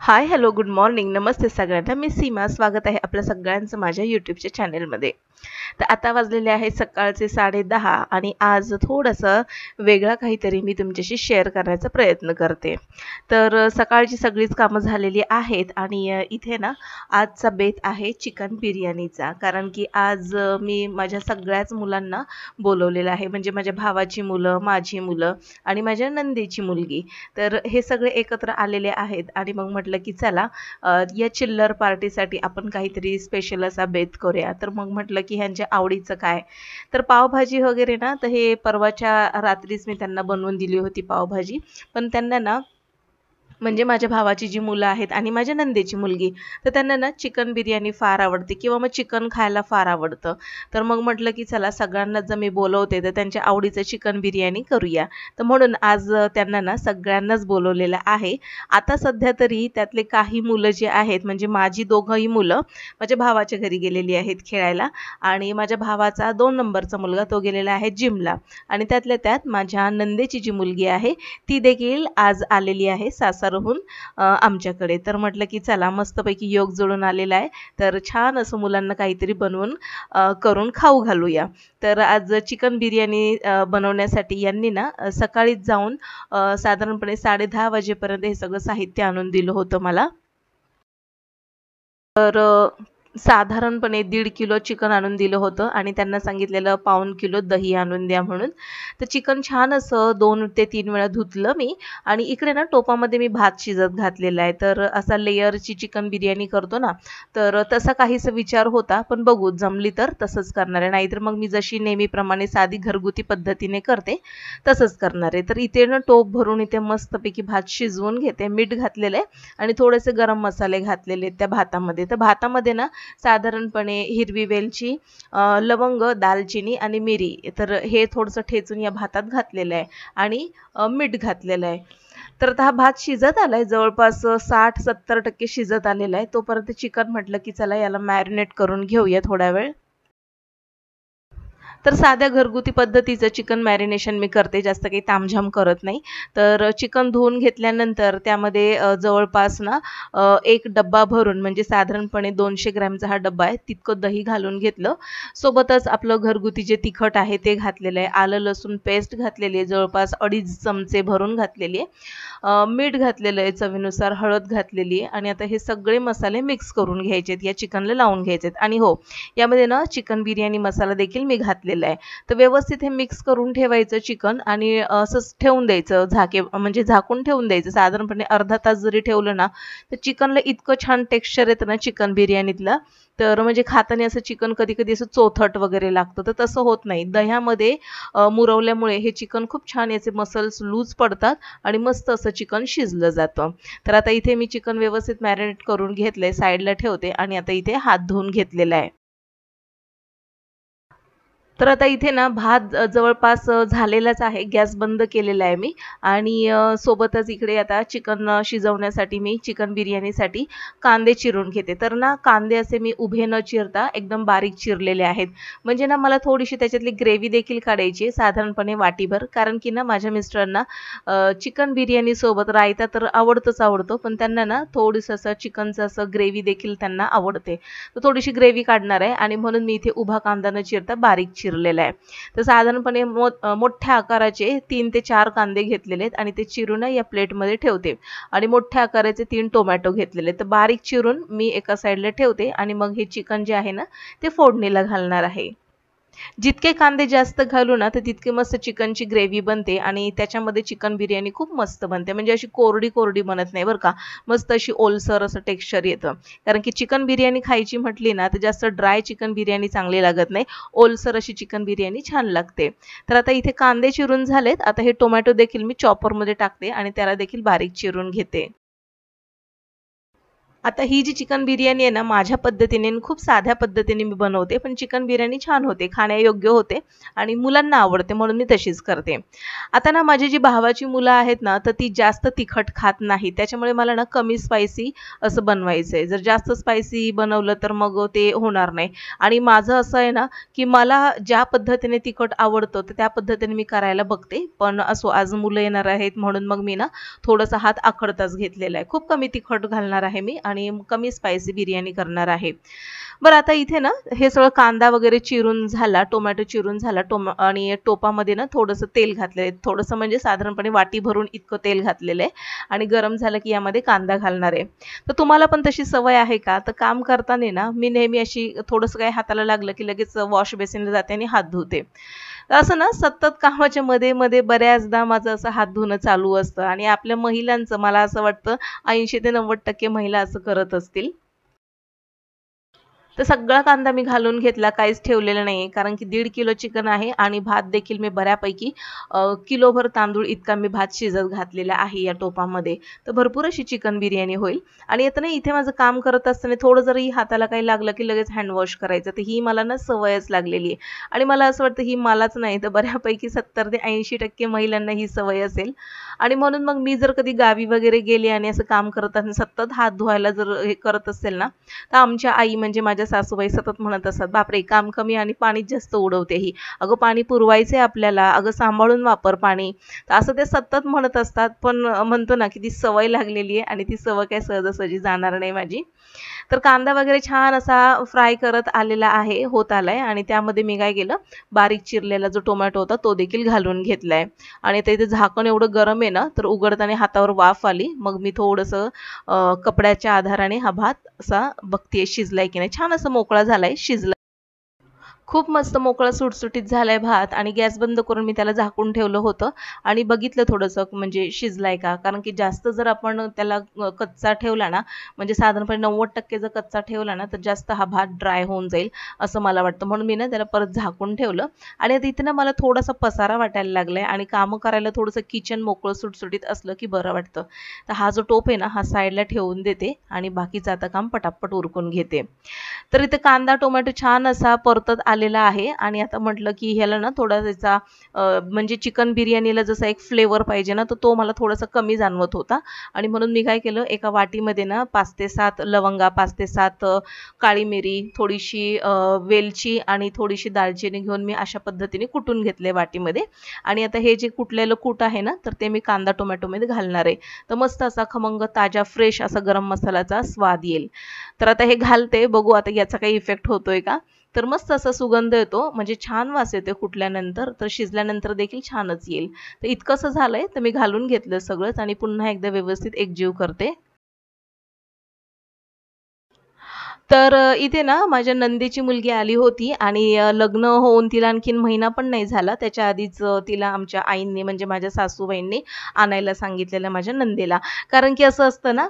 हाय, hello, good morning, नमस्ते सगळ्यांना. मी सीमा. स्वागत आहे आपल्या सगळ्यांचं माझ्या यूट्यूबच्या चॅनेलमध्ये. तर आता वाजलेले आहे सकाळचे 10:30 आणि आज थोडंसं वेगळा काहीतरी मी तुमच्याशी शेअर करण्याचा प्रयत्न करते. तर सकाळची सगळीच कामं झालेली आहेत आणि इथे ना आजचा बेत आहे चिकन बिर्याणीचा. कारण की आज मी माझ्या सगळ्याच मुलांना बोलवलेलं आहे. म्हणजे माझ्या भावाची मुलं, माझी मुलं आणि माझ्या नंदेची मुलगी. तर हे सगळे एकत्र आलेले आहेत आणि मग म्हटलं की चला या चिल्लर पार्टीसाठी आपण काहीतरी स्पेशल असा बेत करूया. तर मग म्हटलं की ह्यांच्या आवडीचं काय, तर पावभाजी वगैरे ना, तर हे परवाच्या रात्रीच मी त्यांना बनवून दिली होती पावभाजी. पण त्यांना ना, म्हणजे माझ्या भावाची जी मुलं आहेत आणि माझ्या नंदेची मुलगी, तर त्यांना ना चिकन बिर्याणी फार आवडते किंवा मग चिकन खायला फार आवडतं. तर मग म्हटलं की चला सगळ्यांना जर मी बोलवते तर त्यांच्या आवडीचं चिकन बिर्याणी करूया. तर म्हणून आज त्यांना ना सगळ्यांनाच बोलवलेलं आहे. आता सध्या तरी त्यातले काही मुलं जे आहेत, म्हणजे माझी दोघंही मुलं माझ्या भावाच्या घरी गेलेली आहेत खेळायला आणि माझ्या भावाचा 2 नंबरचा मुलगा तो गेलेला आहे जिमला आणि त्यातल्या त्यात माझ्या नंदेची जी मुलगी आहे ती देखील आज आलेली आहे सासरहून आमच्याकडे. तर म्हटलं की चला मस्तपैकी योग जुळून आलेला आहे, तर छान असं मुलांना काहीतरी बनवून करून खाऊ घालूया. तर आज चिकन बिर्याणी बनवण्यासाठी यांनी ना सकाळीच जाऊन साधारणपणे 10:30 वाजेपर्यंत हे सगळं साहित्य आणून दिलं होतं मला. तर साधारणपणे 1.5 किलो चिकन आणून दिलं होतं आणि त्यांना सांगितलेलं 1/4 किलो दही आणून द्या म्हणून. तर चिकन छान असं 2 ते 3 वेळा धुतलं मी आणि इकडे ना टोपामध्ये मी भात शिजत घातलेला आहे. तर असा लेयरची चिकन बिर्याणी करतो ना, तर तसा काहीसा विचार होता, पण बघू जमली तर तसंच करणार आहे. नाहीतर मग मी जशी नेहमीप्रमाणे साधी घरगुती पद्धतीने करते तसंच करणार आहे. तर इथे ना टोप भरून इथे मस्तपैकी भात शिजवून घेते. मीठ घातलेलं आहे आणि थोडेसे गरम मसाले घातलेले आहेत त्या भातामध्ये. तर भातामध्ये ना साधारणपणे हिरवी वेलची, लवंग, दालचिनी आणि मिरी, तर हे थोडंसं ठेचून या भातात घातलेलं आहे आणि मीठ घातलेलं आहे. तर आता हा भात शिजत आलाय जवळपास 60-70% शिजत आलेला आहे. तोपर्यंत चिकन म्हटलं की चला याला मॅरिनेट करून घेऊया थोडा वेळ. तर साध्या घरगुती पद्धतीचं चिकन मॅरिनेशन मी करते, जास्त काही तामझाम करत नाही. तर चिकन धुवून घेतल्यानंतर त्यामध्ये जवळपास ना 1 डब्बा भरून, म्हणजे साधारणपणे 200 ग्रॅमचा हा डब्बा आहे, तितकं दही घालून घेतलं. सोबतच आपलं घरगुती जे तिखट आहे ते घातलेलं आहे. आलं लसूण पेस्ट घातलेली आहे, जवळपास 2.5 चमचे भरून घातलेली आहे. मीठ घातलेलं आहे चवीनुसार, हळद घातलेली आहे आणि आता हे सगळे मसाले मिक्स करून घ्यायचे आहेत, या चिकनला लावून घ्यायचे आहेत. आणि हो, यामध्ये ना चिकन बिर्याणी मसाला देखील मी घातलेला आहे. तर व्यवस्थित हे मिक्स करून ठेवायचं चिकन आणि असंच ठेवून द्यायचं, म्हणजे झाकून ठेवून द्यायचं. साधारणपणे अर्धा तास जरी ठेवलं ना, तर चिकनला इतकं छान टेक्स्चर येतं ना चिकन बिर्याणीतलं. तर म्हणजे खाताना असं चिकन कधी-कधी असं चोथट वगैरे लागतं, तर तसं होत नाही. दह्यामध्ये मुरवल्यामुळे हे चिकन खूप छान, याचे मसल्स लूज पडतात आणि मस्त असं चिकन शिजलं जातं. तर आता इथे मी चिकन व्यवस्थित मॅरिनेट करून घेतलंय, साईडला ठेवते आणि आता इथे हात धुवून घेतलेला आहे. तर आता इथे ना भात जवळपास झालेलाच आहे. गॅस बंद केलेला आहे मी आणि सोबतच इकडे आता चिकन शिजवण्यासाठी मी चिकन बिर्याणीसाठी कांदे चिरून घेते. तर ना कांदे असे मी उभे न चिरता एकदम बारीक चिरलेले आहेत. म्हणजे ना मला थोडीशी त्याच्यातली ग्रेव्ही देखील काढायची आहे, साधारणपणे वाटीभर. कारण की ना माझ्या मिस्टरांना चिकन बिर्याणीसोबत रायता तर आवडतोच आवडतो, पण त्यांना ना थोडंसं असं चिकनचं असं ग्रेव्ही देखील त्यांना आवडते. तर थोडीशी ग्रेव्ही काढणार आहे आणि म्हणून मी इथे उभा कांदा न चिरता बारीक चिरलेला आहे. तर साधारणपणे मोठ्या आकाराचे 3 ते 4 कांदे घेतलेले आहेत आणि ते चिरून या प्लेटमध्ये ठेवते आणि मोठ्या आकाराचे 3 टोमॅटो घेतलेले आहेत. तर बारीक चिरून मी एका साईडला ठेवते आणि मग हे चिकन जे आहे ना ते फोडणीला घालणार आहे. जितके कांदे जास्त घालू ना, तर तितके मस्त चिकनची ग्रेव्ही बनते आणि त्याच्यामध्ये चिकन बिर्याणी खूप मस्त बनते. म्हणजे अशी कोरडी-कोरडी बनत नाही बरं का. मस्त अशी ओलसर असं टेक्स्चर येतं. कारण की चिकन बिर्याणी खायची म्हटली ना, तर जास्त ड्राय चिकन बिर्याणी चांगली लागत नाही. ओलसर अशी चिकन बिर्याणी छान लागते. तर आता इथे कांदे चिरून झालेत. आता हे टोमॅटो देखील मी चॉपरमध्ये टाकते आणि त्याला देखील बारीक चिरून घेते. आता ही जी चिकन बिर्याणी आहे ना, माझ्या पद्धतीने आणि खूप साध्या पद्धतीने मी बनवते, पण चिकन बिर्याणी छान होते, खाण्यायोग्य होते आणि मुलांना आवडते म्हणून मी तशीच करते. आता ना माझी जी भावाची मुलं आहेत ना, तर ती जास्त तिखट खात नाही. त्याच्यामुळे मला ना कमी स्पायसी असं बनवायचं आहे. जर जास्त स्पायसी बनवलं तर मग ते होणार नाही. आणि माझं असं आहे ना, की मला ज्या पद्धतीने तिखट आवडतं तर त्या पद्धतीने मी करायला बघते. पण असो आज मुलं येणार आहेत म्हणून मग मी ना थोडासा हात आखडताच घेतलेला आहे. खूप कमी तिखट घालणार आहे मी आणि कमी स्पायसी बिर्याणी करणार आहे. बरं आता इथे ना हे सगळं कांदा वगैरे चिरून झाला, टोमॅटो चिरून झाला, आणि टोपामध्ये ना थोडंसं तेल घातलेलं आहे. थोडंसं म्हणजे साधारणपणे वाटी भरून इतकं तेल घातलेलं आहे आणि गरम झालं की यामध्ये कांदा घालणार आहे. तर तुम्हाला पण तशी सवय आहे का? तर काम करताना ना मी नेहमी अशी थोडंसं काही हाताला लागलं की लगेच वॉश बेसिनला जाते आणि हात धुते. असं ना सतत कामाच्या मध्ये-मध्ये बऱ्याचदा माझं असं हात धुणं चालू असतं आणि आपल्या महिलांचं मला असं वाटतं 80 ते 90% महिला असं करत असतील. तर सगळा कांदा मी घालून घेतला, काहीच ठेवलेलं नाहीये कारण की 1.5 किलो चिकन आहे आणि भात देखील मी बऱ्यापैकी किलोभर तांदूळ इतका मी भात शिजत घातलेला आहे या टोपामध्ये. तर भरपूर अशी चिकन बिर्याणी होईल. आणि आता ना इथे माझं काम करत असताना थोडं जरी हाताला काही लागलं की लगेच हँड वॉश करायचं. तर ही मला ना सवयच लागलेली आहे. आणि मला असं वाटतं ही मलाच नाही तर बऱ्यापैकी 70 ते 80% महिलांना ही सवय असेल. आणि म्हणून मग मी जर कधी गावी वगैरे गेले आणि असं काम करत असताना सतत हात धुवायला जर हे करत असेल ना, तर आमच्या आई म्हणजे माझ्या सासूबाई सतत म्हणत असतात, "बापरे! काम कमी आणि पाणीच जास्त उडवते ही. अगं पाणी पुरवायचंय आपल्याला, अगं सांभाळून वापर पाणी." तर असं ते सतत म्हणत असतात. पण म्हणतो ना, की ती सवय लागलेली आहे आणि ती सवय काही सहजासहजी जाणार नाही माझी. तर कांदा वगैरे छान असा फ्राय करत आलेला आहे, होत आलाय आणि त्यामध्ये मी काय केलं, बारीक चिरलेला जो टोमॅटो होता तो देखील घालून घेतलाय. आणि आता इथे झाकण एवढं गरम आहे ना, तर उघडताना हातावर वाफ आली. मग मी थोडंसं कपड्याच्या आधाराने हा भात असा बघतेय शिजलाय की नाही. छान असा मोकळा झालाय, शिजला. खूप मस्त मोकळा सुटसुटीत झालाय भात आणि गॅस बंद करून मी त्याला झाकून ठेवलं होतं आणि बघितलं थोडंसं म्हणजे शिजलाय का. कारण की जास्त जर आपण त्याला कच्चा ठेवला ना, म्हणजे साधारणपणे 90% जर कच्चा ठेवला ना, तर जास्त हा भात ड्राय होऊन जाईल असं मला वाटतं. म्हणून मी ना त्याला परत झाकून ठेवलं. आणि आता इथे ना मला थोडासा पसारा वाटायला लागलाय आणि कामं करायला थोडंसं किचन मोकळं सुटसुटीत असलं की बरं वाटतं. तर हा जो टोप आहे ना, हा साईडला ठेवून देते आणि बाकीचं आता काम पटापट उरकून घेते. तर इथे कांदा टोमॅटो छान असा परतत आलेला आहे आणि आता म्हटलं की ह्याला ना थोडा त्याचा म्हणजे चिकन बिर्याणीला जसा एक फ्लेवर पाहिजे ना, तर तो मला थोडासा कमी जाणवत होता. आणि म्हणून मी काय केलं, एका वाटीमध्ये ना 5 ते 7 लवंगा, 5 ते 7 काळी मिरी, थोडीशी वेलची आणि थोडीशी दालचिनी घेऊन मी अशा पद्धतीने कुटून घेतले वाटीमध्ये. आणि आता हे जे कुटलेलं कूट आहे ना, तर ते मी कांदा टोमॅटोमध्ये घालणार आहे. तर मस्त असा खमंग ताजा फ्रेश असा गरम मसाल्याचा स्वाद येईल. तर आता हे घालते, बघू आता याचा काही इफेक्ट होतोय का. तर मस्त असा सुगंध येतो, म्हणजे छान वास येतो कुटल्यानंतर. तर शिजल्यानंतर देखील छानच येईल. तर इतकंसं झालंय, तर मी घालून घेतलं सगळंच आणि पुन्हा एकदा व्यवस्थित एकजीव करते. तर इथे ना माझ्या नंदेची मुलगी आली होती आणि लग्न होऊन तिला आणखीन महिना पण नाही झाला. त्याच्या आधीच तिला आमच्या आईंनी म्हणजे माझ्या सासूबाईंनी आणायला सांगितलेलं माझ्या नंदेला. कारण की असं असतं ना,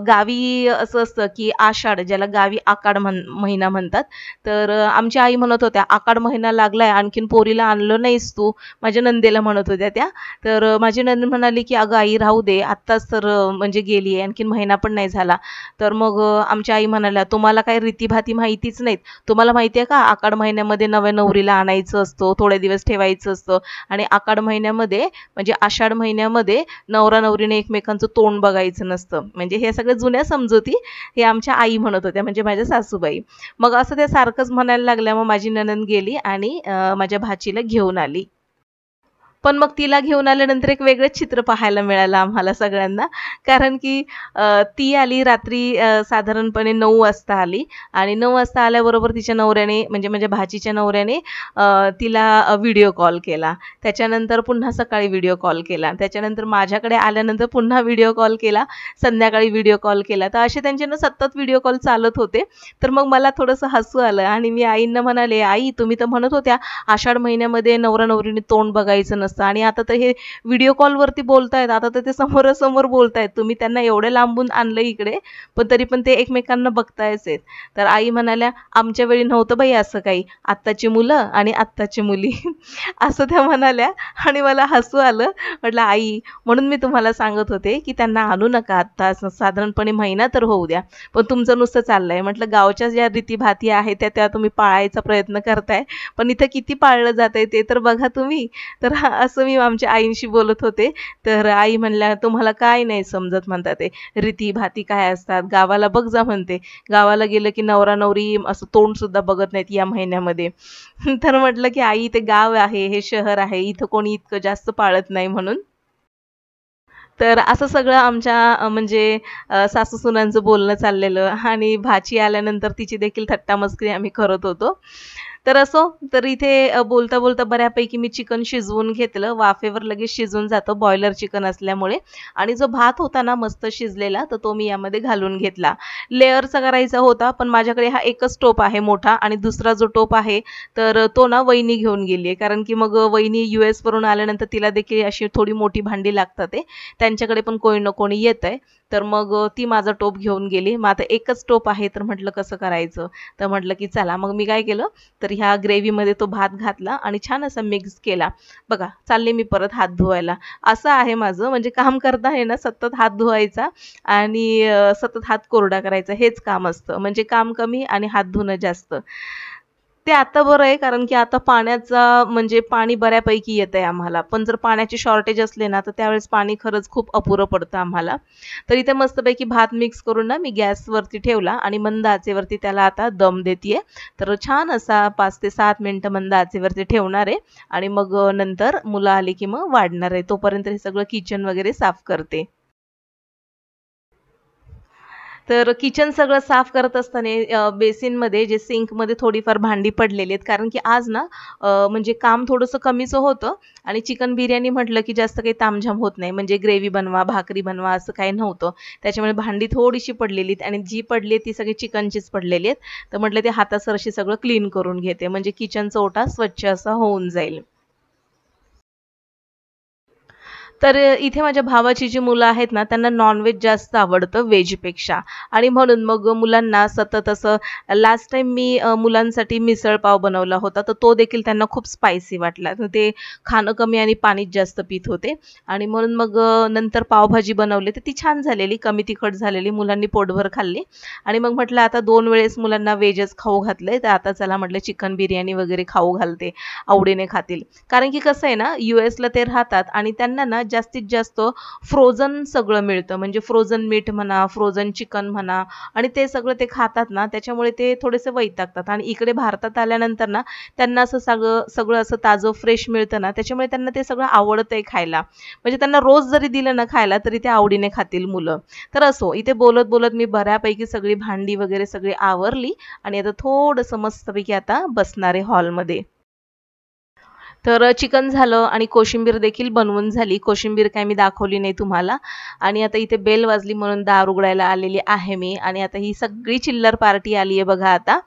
गावी असं असतं की आषाढ, ज्याला गावी आकाड महिना म्हणतात. तर आमच्या आई म्हणत होत्या, "आकाड महिना लागलाय, आणखीन पोरीला आणलं नाहीस तू." माझ्या नंदेला म्हणत होत्या त्या. तर माझी नणंद म्हणाली की "अगं आई राहू दे, आत्ताच तर म्हणजे गेली आहे, आणखीन महिना पण नाही झाला." तर मग आमच्या आई म्हणाल्या, "तुम्हाला काही रीतीभाती माहितीच नाहीत. तुम्हाला माहिती आहे का आखाड महिन्यामध्ये नव्या नवरीला आणायचं असतं, थोडे दिवस ठेवायचं असतं आणि आखाड महिन्यामध्ये म्हणजे आषाढ महिन्यामध्ये नवरा-नवरीने एकमेकांचं तोंड बघायचं नसतं." म्हणजे हे सगळ्या जुन्या समजुती हे आमच्या आई म्हणत होत्या, म्हणजे माझ्या सासूबाई. मग असं त्या सारखंच म्हणायला लागल्या. मग माझी नणंद गेली आणि माझ्या भाचीला घेऊन आली. पण मग तिला घेऊन आल्यानंतर एक वेगळंच चित्र पाहायला मिळालं आम्हाला सगळ्यांना. कारण की ती आली रात्री साधारणपणे 9 वाजता आली आणि 9 वाजता आल्याबरोबर तिच्या नवऱ्याने म्हणजे माझ्या भाचीच्या नवऱ्याने तिला व्हिडिओ कॉल केला. त्याच्यानंतर पुन्हा सकाळी व्हिडिओ कॉल केला. त्याच्यानंतर माझ्याकडे आल्यानंतर पुन्हा व्हिडिओ कॉल केला. संध्याकाळी व्हिडिओ कॉल केला. तर असे त्यांचे ना सतत व्हिडिओ कॉल चालत होते. तर मग मला थोडंसं हसू आलं आणि मी आईंना म्हणाले, "आई तुम्ही तर म्हणत होत्या आषाढ महिन्यामध्ये नवरा-नवरीने तोंड बघायचं नसतं. असतं. आणि आता तर हे व्हिडिओ कॉलवरती बोलतायत, आता तर ते समोरासमोर बोलतायत. तुम्ही त्यांना एवढे लांबून आणलं इकडे, पण तरी पण ते एकमेकांना बघतायच आहेत. तर आई म्हणाल्या, आमच्या वेळी नव्हतं बाई असं काही, आत्ताची मुलं आणि आत्ताची मुली असं त्या म्हणाल्या. आणि मला हसू आलं. म्हटलं आई, म्हणून मी तुम्हाला सांगत होते की त्यांना आणू नका आत्ता, साधारणपणे महिना तर होऊ द्या. पण तुमचं नुसतं चाललंय. म्हटलं गावच्या ज्या रीतीभाती आहेत त्या तुम्ही पाळायचा प्रयत्न करताय, पण इथं किती पाळलं जातंय ते तर बघा तुम्ही. तर असं मी आमच्या आईंशी बोलत होते. तर आई म्हणल्या, तुम्हाला काय नाही समजत म्हणतात ते रीतीभाती काय असतात. गावाला बघ जा म्हणते, गावाला गेलं की नवरा नवरी असं तोंड सुद्धा बघत नाहीत या महिन्यामध्ये. तर म्हटलं की आई, ते गाव आहे, हे शहर आहे, इथं कोणी इतकं जास्त पाळत नाही म्हणून. तर असं सगळं आमच्या म्हणजे सासू-सुनांचं बोलणं चाललेलं आणि भाची आल्यानंतर तिची देखील थट्टा-मस्करी आम्ही करत होतो. तर असो, तर इथे बोलता-बोलता बऱ्यापैकी मी चिकन शिजवून घेतलं. वाफेवर लगेच शिजून जातं बॉयलर चिकन असल्यामुळे. आणि जो भात होता ना मस्त शिजलेला, तर तो मी यामध्ये घालून घेतला. लेयरचा करायचा होता, पण माझ्याकडे हा एकच टोप आहे मोठा आणि दुसरा जो टोप आहे, तर तो ना वहिनी घेऊन गेली आहे. कारण की मग वहिनी US वरून आल्यानंतर तिला देखील अशी थोडी मोठी भांडी लागतात आहे. त्यांच्याकडे पण कोणी ना कोणी येतंय. तर मग ती माझा टोप घेऊन गेली. मग आता एकच टोप आहे, तर म्हटलं कसं करायचं? तर म्हटलं की चला, मग मी काय केलं, तर ह्या ग्रेव्हीमध्ये तो भात घातला आणि छान असा मिक्स केला. बघा, चालले मी परत हात धुवायला. असं आहे माझं, म्हणजे काम करताना ना सतत हात धुवायचा आणि सतत हात कोरडा करायचा, हेच काम असतं. म्हणजे काम कमी आणि हात धुणं जास्त. ते आता बरं आहे, कारण की आता पाण्याचा म्हणजे पाणी बऱ्यापैकी येतंय आम्हाला. पण जर पाण्याची शॉर्टेज असले ना, तर त्यावेळेस पाणी खरंच खूप अपुरं पडतं आम्हाला. तर इथे मस्तपैकी भात मिक्स करून ना मी गॅसवरती ठेवला आणि मंद आचेवरती त्याला आता दम देतीये. तर छान असा 5 ते 7 मिनिटं मंद आचेवरती ठेवणार आहे आणि मग नंतर मुलं आली की मग वाढणार आहे. तोपर्यंत हे सगळं किचन वगैरे साफ करते. तर किचन सगळं साफ करत असताना बेसिनमध्ये जे सिंकमध्ये थोडीफार भांडी पडलेली आहेत. कारण की आज ना म्हणजे काम थोडंसं कमीचं होतं आणि चिकन बिर्याणी म्हटलं की जास्त काही तामझाम होत नाही. म्हणजे ग्रेव्ही बनवा, भाकरी बनवा असं काही नव्हतं. त्याच्यामुळे भांडी थोडीशी पडलेली आहेत आणि जी पडली आहे ती सगळी चिकनचीच पडलेली आहेत. तर म्हटलं ते हातासरशी सगळं क्लीन करून घेते, म्हणजे किचनचा ओटा स्वच्छ असा होऊन जाईल. तर इथे माझ्या भावाची जी मुलं आहेत ना, त्यांना नॉन-व्हेज जास्त आवडतं व्हेजपेक्षा. आणि म्हणून मग मुलांना सतत असं लास्ट टाईम मी मुलांसाठी मिसळ-पाव बनवला होता, तर तो देखील त्यांना खूप स्पायसी वाटला. तर ते खाणं कमी आणि पाणीच जास्त पीत होते. आणि म्हणून मग नंतर पावभाजी बनवली, तर ती छान झालेली, कमी तिखट झालेली. मुलांनी पोटभर खाल्ली. आणि मग म्हटलं आता 2 वेळेस मुलांना व्हेजच खाऊ घातलंय, तर आता चला म्हटलं चिकन बिर्याणी वगैरे खाऊ घालते, आवडीने खातील. कारण की कसं आहे ना, यूएसला ते राहतात आणि त्यांना ना जास्तीत जास्त फ्रोझन सगळं मिळतं. म्हणजे फ्रोझन मीठ म्हणा, फ्रोझन चिकन म्हणा, आणि ते सगळं ते खातात ना, त्याच्यामुळे ते थोडेसे वैतागतात. आणि इकडे भारतात आल्यानंतर ना त्यांना असं सगळं सगळं असं ताजं फ्रेश मिळतं ना, त्याच्यामुळे त्यांना ते सगळं आवडतंय खायला. म्हणजे त्यांना रोज जरी दिलं ना खायला, तरी ते आवडीने खातील मुलं. तर असो, इथे बोलत बोलत मी बऱ्यापैकी सगळी भांडी वगैरे सगळी आवरली आणि आता थोडंसं मस्तपैकी आता बसणार आहे हॉलमध्ये. तर चिकन झालं आणि कोशिंबीर देखील बनवून झाली. कोशिंबीर काय मी दाखवली नाही तुम्हाला. आणि आता इथे बेल वाजली म्हणून दार उघडायला आलेली आहे मी. आणि आता ही सगळी चिल्लर पार्टी आली आहे बघा आता.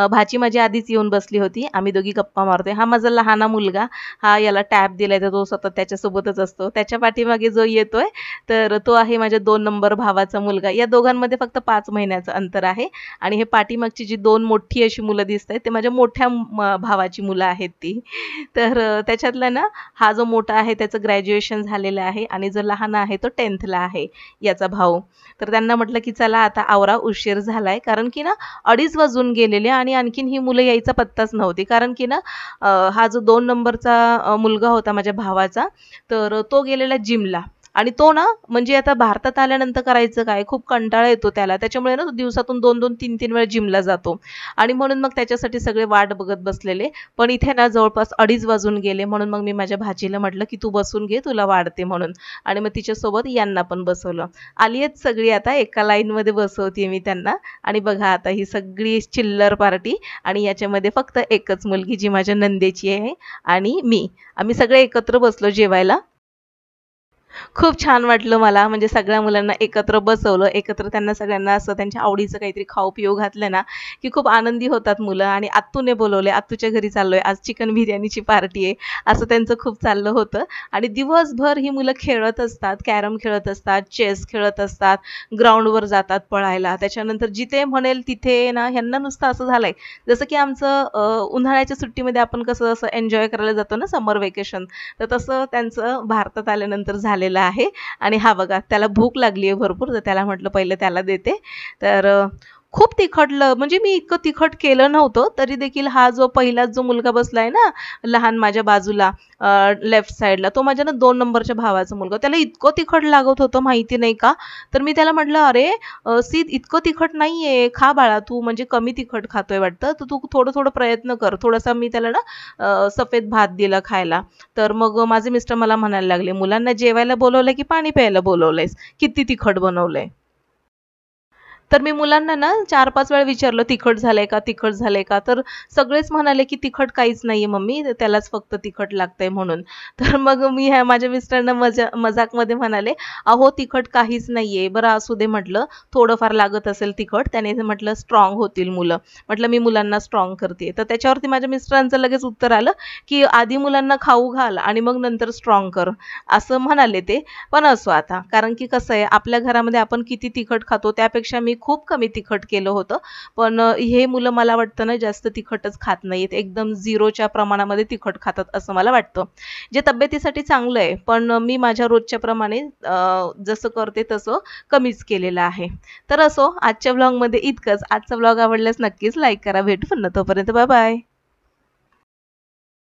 भाची माझी आधीच येऊन बसली होती. आम्ही दोघी गप्पा मारतोय. हा माझा लहाना मुलगा, हा याला टॅब दिलाय तर तो सतत त्याच्यासोबतच असतो. त्याच्या पाठीमागे जो येतोय, तर तो आहे माझ्या 2 नंबर भावाचा मुलगा. या दोघांमध्ये फक्त 5 महिन्याचं अंतर आहे. आणि हे पाठीमागची जी 2 मोठी अशी मुलं दिसतायत, ते माझ्या मोठ्या भावाची मुलं आहेत ती. तर त्याच्यातला ना हा जो मोठा आहे त्याचं ग्रॅज्युएशन झालेलं आहे आणि जो लहान आहे तो 10thला आहे, याचा भाऊ. तर त्यांना म्हटलं की चला आता आवरा, उशीर झालाय. कारण की ना 2:30 वाजून गेलेले आणि आणखीन ही मुलं यायचा पत्ताच नव्हती. कारण की ना हा जो 2 नंबरचा मुलगा होता माझ्या भावाचा, तर तो गेलेला जिमला. आणि तो ना म्हणजे आता भारतात आल्यानंतर करायचं काय, खूप कंटाळा येतो त्याला. त्याच्यामुळे ना तो दिवसातून 2-2, 3-3 वेळा जिमला जातो. आणि म्हणून मग त्याच्यासाठी सगळे वाट बघत बसलेले. पण इथे ना जवळपास 2:30 वाजून गेले. म्हणून मग मी माझ्या भाचीला म्हटलं की तू बसून घे, तुला वाढते म्हणून. आणि मग तिच्यासोबत यांना पण बसवलं. आली आहेत सगळी, आता एका लाईनमध्ये बसवते मी त्यांना. आणि बघा आता ही सगळी चिल्लर पार्टी आणि याच्यामध्ये फक्त एकच मुलगी जी माझ्या नंदेची आहे आणि मी. आम्ही सगळे एकत्र बसलो जेवायला. खूप छान वाटलं मला, म्हणजे सगळ्या मुलांना एकत्र बसवलं, एकत्र त्यांना सगळ्यांना असं त्यांच्या आवडीचं काहीतरी खाऊ-पिऊ घातलं ना, की खूप आनंदी होतात मुलं. आणि आत्तूने बोलवले, आत्तूच्या घरी चाललोय, आज चिकन बिर्याणीची पार्टी आहे, असं त्यांचं खूप चाललं होतं. आणि दिवसभर ही मुलं खेळत असतात, कॅरम खेळत असतात, चेस खेळत असतात, ग्राउंडवर जातात पळायला. त्याच्यानंतर जिथे म्हणेल तिथे ना, ह्यांना नुसतं असं झालंय, जसं की आमचं उन्हाळ्याच्या सुट्टीमध्ये आपण कसं असं एन्जॉय करायला जातो ना, समर वेकेशन, तर तसं त्यांचं भारतात आल्यानंतर झालेलं आहे. आणि हा बघा, त्याला भूक लागली आहे भरपूर, तर त्याला म्हटलं पहिलं त्याला देते. तर खूप तिखटलं, म्हणजे मी इतकं तिखट केलं नव्हतं, तरी देखील हा जो पहिलाच जो मुलगा बसलाय ना लहान माझ्या बाजूला, लेफ्ट साईडला, तो माझ्या ना 2 नंबरच्या भावाचा मुलगा, त्याला इतकं तिखट लागत होतं माहिती नाही का. तर मी त्याला म्हटलं, अरे सीत, इतकं तिखट नाहीये, खा बाळा तू, म्हणजे कमी तिखट खातोय वाटतं, तर तू थोडं थोडं प्रयत्न कर थोडासा. मी त्याला ना सफेद भात दिला खायला. तर मग माझे मिस्टर मला म्हणायला लागले, मुलांना जेवायला बोलवलंय की पाणी प्यायला बोलवलंयस, किती तिखट बनवलंय. तर मी मुलांना ना 4-5 वेळा विचारलं, तिखट झालंय का, तिखट झालंय का? तर सगळेच म्हणाले, की "तिखट काहीच नाहीये मम्मी, त्यालाच फक्त तिखट लागतंय म्हणून." तर मग मी ह्या माझ्या मिस्टरांना मजाकमध्ये म्हणाले, "अहो तिखट काहीच नाहीये. बरं असू दे," म्हटलं, "थोडंफार लागत असेल तिखट, त्याने म्हटलं स्ट्राँग होतील मुलं." म्हटलं, "मी मुलांना स्ट्राँग करते." तर त्याच्यावरती माझ्या मिस्टरांचं लगेच उत्तर आलं, की "आधी मुलांना खाऊ घाल आणि मग नंतर स्ट्राँग कर." असं म्हणाले ते. पण असो आता, कारण की कसं आहे, आपल्या घरामध्ये आपण किती तिखट खातो त्यापेक्षा मी खूप कमी तिखट केलं होतं. पण हे मुलं मला वाटतं ना जास्त तिखटच खात नाहीत. एकदम झिरोच्या प्रमाणामध्ये तिखट खातात असं मला वाटतं. जे तब्येतीसाठी चांगलं आहे, पण मी माझ्या रोजच्या प्रमाणे जसं करते तसं कमीच केलेलं आहे. तर असो, आजच्या व्लॉगमध्ये इतकंच. आजचा व्लॉग आवडल्यास नक्कीच लाईक करा. भेटू पुन्हा, तोपर्यंत बाय बाय.